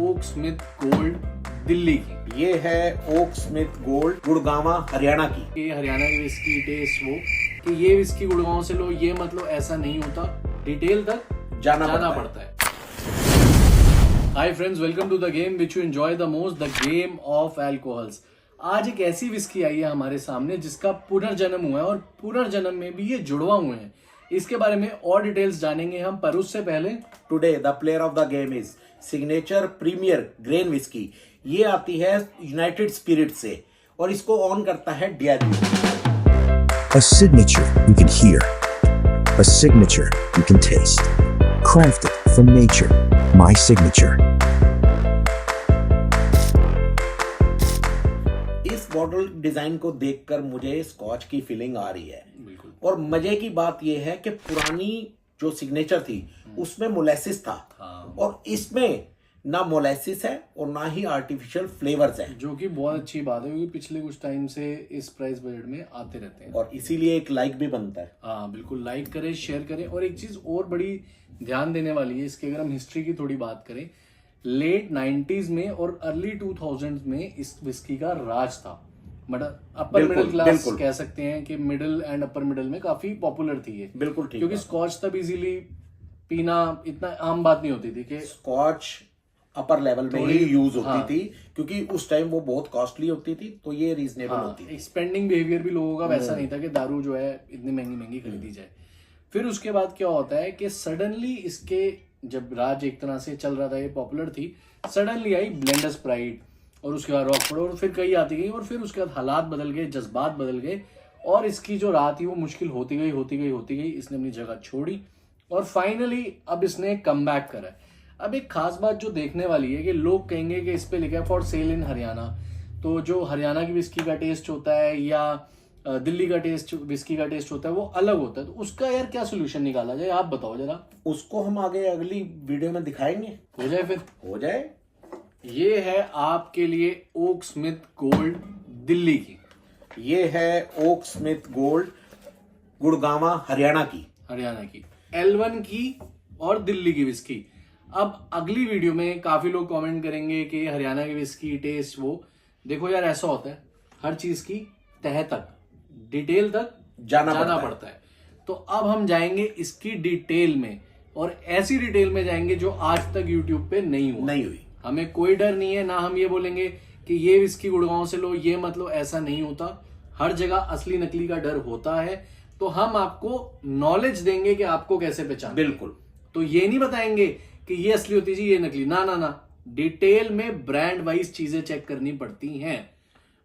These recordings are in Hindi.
ओक स्मिथ गोल्ड दिल्ली की। ये है Oaksmith gold Gurgaon Haryana की। ये हरियाणा की विस्की टेस्ट वो कि ये विस्की गुड़गांव से लो, ये मतलब ऐसा नहीं होता, डिटेल तक जाना पड़ता है। Hi friends, welcome to the game which you enjoy the most, the game of alcohols. आज एक ऐसी विस्की आई है हमारे सामने जिसका पुनर्जन्म हुआ है और पुनर्जन्म में भी ये जुड़वा हुए हैं। इसके बारे में और डिटेल्स जानेंगे हम, पर उससे पहले today the player of the game is signature premier grain whisky. ये आती है यूनाइटेड स्पिरिट से और इसको ऑन करता है Diego. A signature you can hear, a signature you can taste. Crafted from nature, my signature. इस बॉटल डिजाइन को देखकर मुझे स्कॉच की फीलिंग आ रही है। बिल्कुल। और मजे की बात यह है कि पुरानी जो सिग्नेचर थी उसमें मोलेसिस था। हाँ। और इसमें ना मोलेसिस है और ना ही आर्टिफिशियल फ्लेवर्स है, जो कि बहुत अच्छी बात है क्योंकि पिछले कुछ टाइम से इस प्राइस बजट में आते रहते हैं और इसीलिए एक लाइक भी बनता है। हाँ बिल्कुल, लाइक करें, शेयर करें। और एक चीज और बड़ी ध्यान देने वाली है इसकी, अगर हम हिस्ट्री की थोड़ी बात करें, लेट 90s में और अर्ली 2000s में इस विस्की का राज था। मतलब अपर मिडिल क्लास कह सकते हैं कि मिडिल एंड अपर मिडिल में काफी पॉपुलर थी ये। बिल्कुल ठीक, क्योंकि स्कॉच तब इजीली पीना इतना आम बात नहीं होती थी कि स्कॉच अपर लेवल में ही यूज होती हाँ। थी, क्योंकि उस टाइम वो बहुत कॉस्टली होती थी, तो ये रीजनेबल होती थी। स्पेंडिंग बिहेवियर भी लोगों का वैसा नहीं था कि दारू जो है इतनी महंगी महंगी खरीदी जाए। फिर उसके बाद क्या होता है कि सडनली इसके जब राज एक तरह से चल रहा था, ये पॉपुलर थी, सडनली आई ब्लेंडर स्प्राइट और उसके बाद रॉकफोर्ड और फिर कई आती गई और फिर उसके बाद हालात बदल गए, जज्बात बदल गए और इसकी जो राह थी वो मुश्किल होती गई। इसने अपनी जगह छोड़ी और फाइनली अब इसने कम बैक करा है। अब एक खास बात जो देखने वाली है कि लोग कहेंगे कि इस पे लिखा है फॉर सेल इन हरियाणा, तो जो हरियाणा की विस्की का टेस्ट होता है या दिल्ली का टेस्ट विस्की का टेस्ट होता है वो अलग होता है, तो उसका यार क्या सोल्यूशन निकाला जाए, आप बताओ जरा। उसको हम आगे अगली वीडियो में दिखाएंगे। हो जाए फिर हो जाए। ये है आपके लिए ओक स्मिथ गोल्ड दिल्ली की। ये है Oaksmith gold Gurgaon Haryana की L1 की और दिल्ली की विस्की। अब अगली वीडियो में काफी लोग कमेंट करेंगे कि हरियाणा की विस्की टेस्ट वो, देखो यार ऐसा होता है, हर चीज की तह तक डिटेल तक जाना पड़ता है। तो अब हम जाएंगे इसकी डिटेल में और ऐसी डिटेल में जाएंगे जो आज तक यूट्यूब पे नहीं हुई। हमें कोई डर नहीं है, ना हम ये बोलेंगे कि ये विस्की गुड़गांव से लो, ये मतलब ऐसा नहीं होता। हर जगह असली नकली का डर होता है, तो हम आपको नॉलेज देंगे कि आपको कैसे पहचान। बिल्कुल। तो ये नहीं बताएंगे कि ये असली होती जी ये नकली, ना। डिटेल में ब्रांड वाइज चीजें चेक करनी पड़ती हैं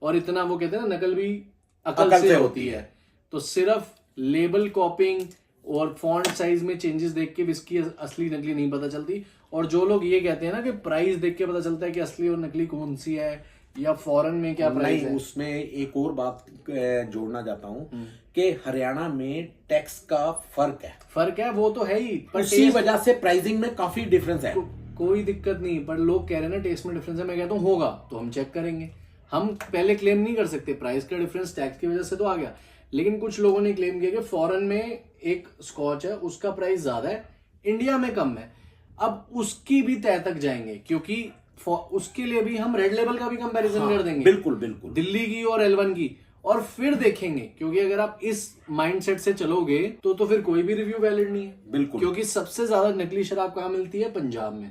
और इतना वो कहते हैं ना, नकल भी अकल से होती है। तो सिर्फ लेबल कॉपिंग और फॉन्ट साइज में चेंजेस देख के विस्की असली नकली नहीं पता चलती। और जो लोग ये कहते हैं ना कि प्राइस देख के पता चलता है कि असली और नकली कौन सी है या फॉरेन में क्या प्राइस है, उसमें एक और बात जोड़ना चाहता हूँ कि हरियाणा में टैक्स का फर्क है। वो तो है ही, पर उसी वजह से प्राइसिंग में काफी डिफरेंस है। कोई दिक्कत नहीं, पर लोग कह रहे हैं ना टेस्ट में डिफरेंस है, मैं कहता हूँ होगा तो हम चेक करेंगे। हम पहले क्लेम नहीं कर सकते, प्राइस का डिफरेंस टैक्स की वजह से तो आ गया, लेकिन कुछ लोगों ने क्लेम किया कि फॉरेन में एक स्कॉच है उसका प्राइस ज्यादा है, इंडिया में कम है। अब उसकी भी तय तक जाएंगे क्योंकि उसके लिए भी हम रेड लेबल का भी कंपैरिजन कर देंगे। बिल्कुल दिल्ली की और L1 की, और फिर देखेंगे। क्योंकि अगर आप इस माइंडसेट से चलोगे तो फिर कोई भी रिव्यू वैलिड नहीं है। बिल्कुल। क्योंकि सबसे ज्यादा नकली शराब कहाँ मिलती है? पंजाब में।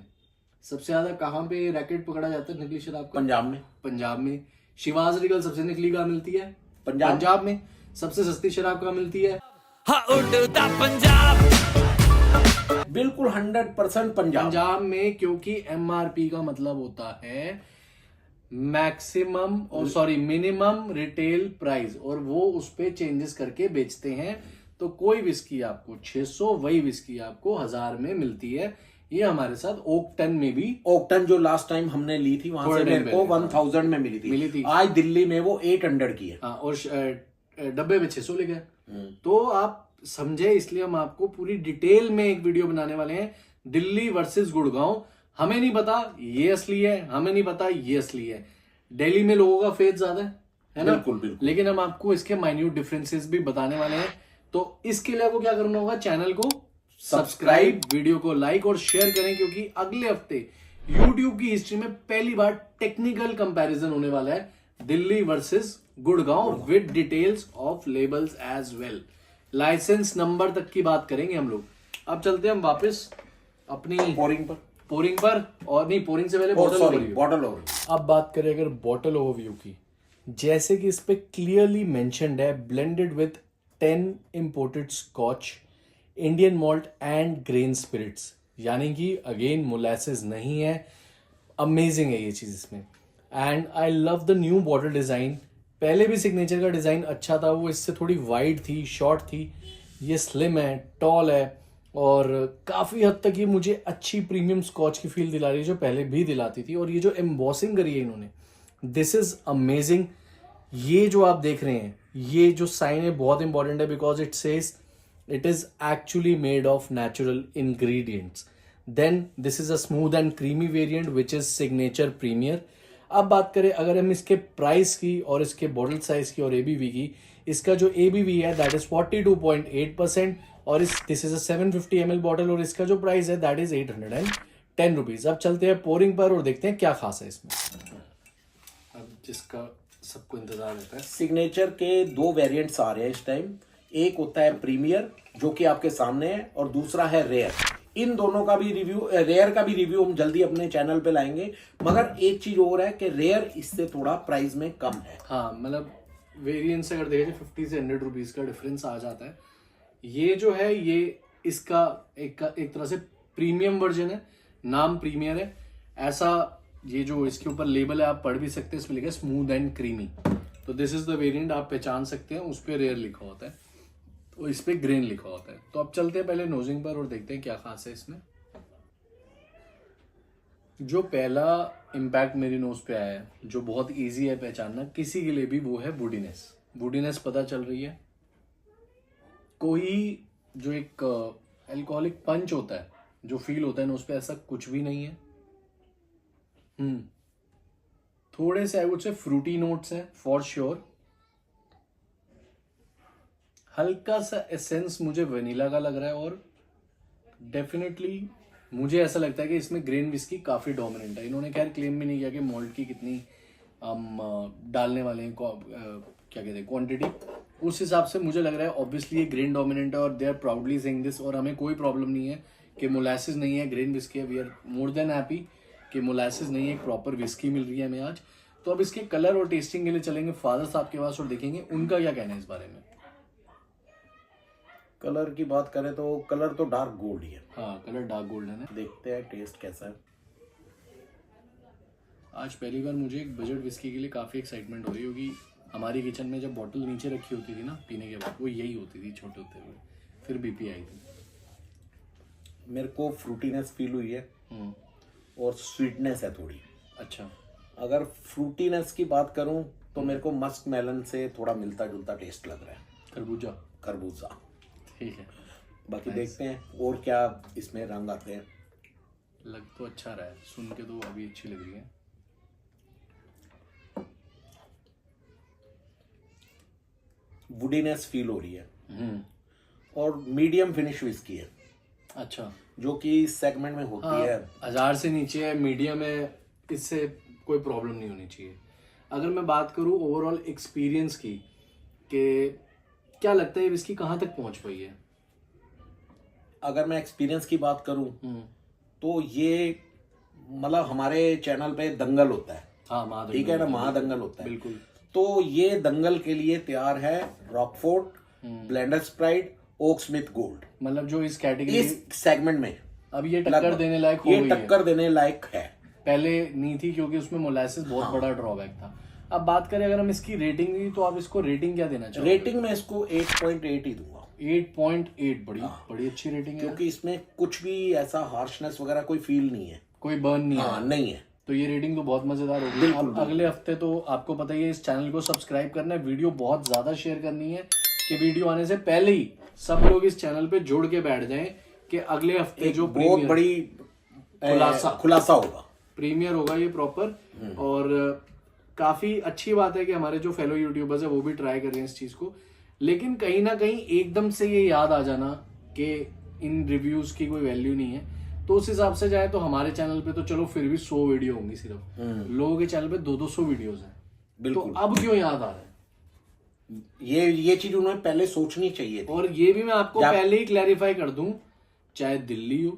सबसे ज्यादा कहाँ पे रैकेट पकड़ा जाता है नकली शराब का? पंजाब में। शिवाज रिगल सबसे नकली कहाँ मिलती है? पंजाब में। सबसे सस्ती शराब कहाँ मिलती है? बिल्कुल 100% पंजाब में, क्योंकि MRP का मतलब होता है मिनिमम रिटेल प्राइस, और वो उस पे चेंजेस करके बेचते हैं। तो कोई विस्की आपको 600, वही विस्की आपको 1000 में मिलती है। ये हमारे साथ ओकटन में भी, ओकटन जो लास्ट टाइम हमने ली थी वहां से मेरे को 1000 में मिली थी। आज दिल्ली में वो 800 की है। हाँ, और डब्बे में 600 ले गए। तो आप समझे, इसलिए हम आपको पूरी डिटेल में एक वीडियो बनाने वाले हैं, दिल्ली वर्सेस गुड़गांव। हमें नहीं पता ये असली है, हमें नहीं पता ये असली है। दिल्ली में लोगों का फेथ ज्यादा है ना? बिल्कुल। लेकिन हम आपको इसके माइन्यूट डिफरेंसेस भी बताने वाले हैं। तो इसके लिए आपको क्या करना होगा? चैनल को सब्सक्राइब, वीडियो को लाइक और शेयर करें, क्योंकि अगले हफ्ते YouTube की हिस्ट्री में पहली बार टेक्निकल कंपैरिजन होने वाला है, Delhi versus Gurgaon with details of labels as well. Licence number तक की बात करेंगे हम लोग। अब चलते हैं हम वापस अपनी पोरिंग पर और नहीं, पोरिंग से पहले बॉटल ओवरव्यू। अब बात करें अगर बॉटल ओवरव्यू की, जैसे कि इस पे क्लियरली मेंशन्ड है blended with 10 imported scotch, Indian malt and grain spirits, यानी कि अगेन मोलासेस नहीं है। अमेजिंग है ये चीज इसमें। And I love the new bottle design. पहले भी सिग्नेचर का डिजाइन अच्छा था, वो इससे थोड़ी वाइड थी, शॉर्ट थी। ये स्लिम है, टॉल है और काफी हद तक ये मुझे अच्छी प्रीमियम स्कॉच की फील दिला रही है जो पहले भी दिलाती थी। और ये जो एम्बॉसिंग करी है इन्होंने, दिस इज अमेजिंग। ये जो आप देख रहे हैं, ये जो साइन है बहुत इंपॉर्टेंट है, because it says it is actually made of natural ingredients. Then this is a smooth and creamy variant which is signature premier. अब बात करें अगर हम इसके प्राइस की और इसके बॉटल साइज की और ABV की, इसका जो ABV है दैट इज 42.8% और this is a 750 ml bottle और इसका जो प्राइस है दैट इज 810 रुपीज। अब चलते हैं पोरिंग पर और देखते हैं क्या खास है इसमें, अब जिसका सबको इंतजार रहता है। सिग्नेचर के 2 वेरिएंट्स आ रहे हैं इस टाइम। एक होता है प्रीमियर जो कि आपके सामने है और दूसरा है रेयर। इन दोनों का भी रिव्यू, रेयर का भी रिव्यू हम जल्दी अपने चैनल पे लाएंगे। मगर एक चीज और है कि रेयर इससे थोड़ा प्राइस में कम है। हाँ, मतलब वेरिएंट से अगर देखें 50 से 100 रुपीज का डिफरेंस आ जाता है। ये जो है ये इसका एक तरह से प्रीमियम वर्जन है, नाम प्रीमियर है। ऐसा ये जो इसके ऊपर लेबल है आप पढ़ भी सकते हैं, इसमें लिखा है स्मूथ एंड क्रीमी। तो दिस इज द वेरिएंट, आप पहचान सकते हैं। उस पर रेयर लिखा होता है तो इस पे ग्रेन लिखा होता है। तो अब चलते हैं पहले नोजिंग पर और देखते हैं क्या खास है इसमें। जो पहला इम्पैक्ट मेरी नोज पे आया है, जो बहुत इजी है पहचानना किसी के लिए भी, वो है वुडीनेस। वुडीनेस पता चल रही है। कोई जो एक अल्कोहलिक पंच होता है, जो फील होता है नोज पे, ऐसा कुछ भी नहीं है। थोड़े से I would say fruity notes हैं फॉर श्योर। हल्का सा एसेंस मुझे वनीला का लग रहा है और डेफिनेटली मुझे ऐसा लगता है कि इसमें ग्रेन विस्की काफी डोमिनेंट है। इन्होंने खैर क्लेम भी नहीं किया कि मॉल्ट की कितनी हम डालने वाले हैं, क्या कहते हैं, क्वांटिटी। उस हिसाब से मुझे लग रहा है ऑब्वियसली ये ग्रेन डोमिनेंट है और they are proudly saying this. और हमें कोई प्रॉब्लम नहीं है कि मोलासेस नहीं है, ग्रेन विस्की है। We are more than happy कि मोलासेस नहीं है, एक प्रॉपर विस्की मिल रही है हमें आज। तो अब इसके कलर और टेस्टिंग के लिए चलेंगे फादर साहब के पास और देखेंगे उनका क्या कहना है इस बारे में। कलर की बात करें तो कलर तो डार्क गोल्ड ही है। हाँ, कलर डार्क गोल्डन है। देखते हैं टेस्ट कैसा है। आज पहली बार मुझे एक बजट विस्की के लिए काफ़ी एक्साइटमेंट हो रही होगी। हमारी किचन में जब बॉटल नीचे रखी होती थी ना पीने के बाद, वो यही होती थी छोटे होते हुए, फिर BP आई थी। मेरे को फ्रूटीनेस फील हुई है और स्वीटनेस है थोड़ी। अच्छा, अगर फ्रूटीनेस की बात करूं तो मेरे को मस्क मेलन से थोड़ा मिलता जुलता टेस्ट लग रहा है। खरबूजा ठीक है। बाकी देखते हैं और क्या इसमें रंग आते हैं। लग तो अच्छा रहा है, सुन के तो अभी अच्छी लग रही है। वुडीनेस फील हो रही है और मीडियम फिनिश विस्की है। अच्छा, जो कि सेगमेंट में होती है। 1000 से नीचे है, मीडियम है, इससे कोई प्रॉब्लम नहीं होनी चाहिए। अगर मैं बात करूं ओवरऑल एक्सपीरियंस की, कि क्या लगता है विस्की कहाँ तक पहुंच पाई है? अगर मैं एक्सपीरियंस की बात करूं तो ये मतलब हमारे चैनल पे दंगल होता है। हाँ, ठीक है ना, महादंगल होता है बिल्कुल। तो ये दंगल के लिए तैयार है Rockford, blenders pride, Oaksmith gold. मतलब जो इस कैटेगरी, इस सेगमेंट में अब ये टक्कर देने लायक हो ये गई टक्कर देने लायक है। पहले नहीं थी क्योंकि उसमें मोलासेस बहुत बड़ा ड्रॉबैक था। अब बात करें अगर हम इसकी रेटिंग की, तो आप इसको रेटिंग क्या देना चाहोगे? रेटिंग में इसको 8.8 ही दूंगा। 8.8 बड़ी अच्छी रेटिंग है, क्योंकि इसमें कुछ भी ऐसा हार्शनेस वगैरह कोई फील नहीं है, कोई बर्न नहीं है। नहीं है। तो ये रेटिंग तो बहुत मजेदार होगी। अब अगले हफ्ते तो आपको पता ही है, इस चैनल को सब्सक्राइब करना है, वीडियो बहुत ज्यादा शेयर करनी है कि वीडियो आने से पहले ही सब लोग इस चैनल पे जुड़ के बैठ जाएं कि अगले हफ्ते जो बहुत बड़ी खुलासा होगा, प्रीमियर होगा ये प्रॉपर। और काफी अच्छी बात है कि हमारे जो फेलो यूट्यूबर्स है वो भी ट्राई कर रहे हैं इस चीज को। लेकिन कहीं ना कहीं एकदम से ये याद आ जाना कि इन रिव्यूज की कोई वैल्यू नहीं है, तो उस हिसाब से जाए तो हमारे चैनल पे तो चलो फिर भी 100 वीडियो होंगी सिर्फ, लोगों के चैनल पे 200 वीडियोस हैं। तो बिल्कुल। अब क्यों याद आ रहा है? ये चीज उन्हें पहले सोचनी चाहिए थी। और ये भी मैं आपको पहले ही क्लैरिफाई कर दूं, चाहे दिल्ली हो,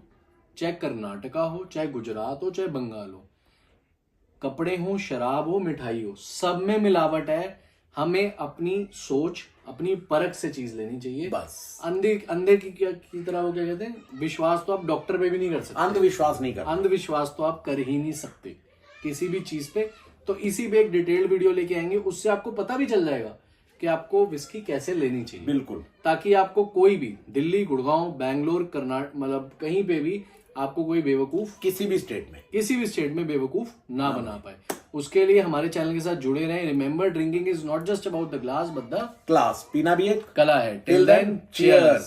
चाहे कर्नाटका हो, चाहे गुजरात हो, चाहे बंगाल हो, कपड़े हो, शराब हो, मिठाई हो, सब में मिलावट है। हमें अपनी सोच, अपनी परख से चीज लेनी चाहिए। बस अंधे की तरह वो क्या कहते हैं, विश्वास तो आप डॉक्टर पे भी नहीं कर सकते, अंधविश्वास नहीं कर। अंधविश्वास तो आप कर ही नहीं सकते किसी भी चीज पे। तो इसी पे एक डिटेल्ड वीडियो लेके आएंगे, उससे आपको पता भी चल जाएगा कि आपको विस्की कैसे लेनी चाहिए। बिल्कुल। ताकि आपको कोई भी दिल्ली, गुड़गांव, बैंगलोर, कर्नाटक, मतलब कहीं पे भी आपको कोई बेवकूफ किसी भी स्टेट में बेवकूफ ना बना पाए। उसके लिए हमारे चैनल के साथ जुड़े रहें। Remember, drinking is not just about the glass but the class. पीना भी एक कला है। Till then, cheers।